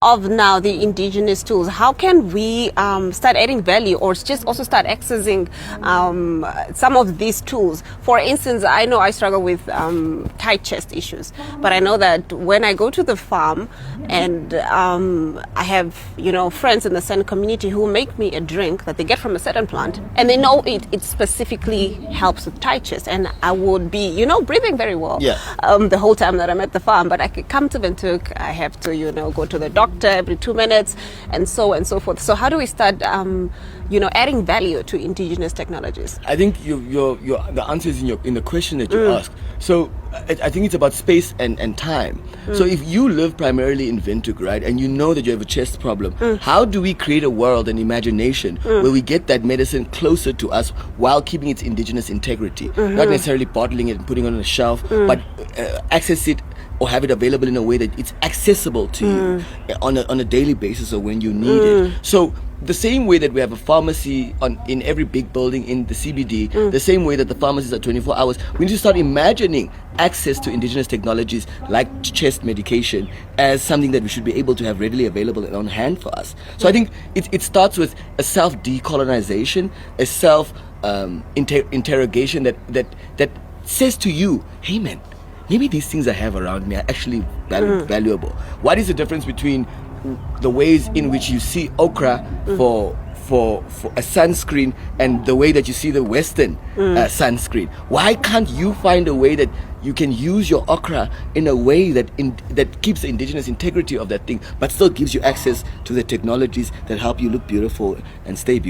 of now the indigenous tools, how can we start adding value or just also start accessing some of these tools? For instance, I know I struggle with tight chest issues, but I know that when I go to the farm and I have, friends in the San community who make me a drink that they get from a certain plant, and they know it specifically helps with tight chest, and I would be, breathing very well the whole time that I'm at the farm. But I could come to Windhoek, I have to, go to the doctor every 2 minutes, and so on and so forth. So how do we start, adding value to indigenous technologies? I think the answer is in the question that you asked. So I think it's about space and time. So if you live primarily in Windhoek, right, and you know that you have a chest problem, how do we create a world and imagination where we get that medicine closer to us while keeping its indigenous integrity? Not necessarily bottling it and putting it on a shelf, but access it or have it available in a way that it's accessible to you on a daily basis or when you need it. So the same way that we have a pharmacy in every big building in the CBD, the same way that the pharmacies are 24 hours, we need to start imagining access to indigenous technologies like chest medication as something that we should be able to have readily available and on hand for us. So I think it starts with a self-decolonization, a self-interrogation that says to you, hey man, maybe these things I have around me are actually valuable. What is the difference between the ways in which you see okra for a sunscreen and the way that you see the Western sunscreen? Why can't you find a way that you can use your okra in a way that keeps the indigenous integrity of that thing, but still gives you access to the technologies that help you look beautiful and stay beautiful?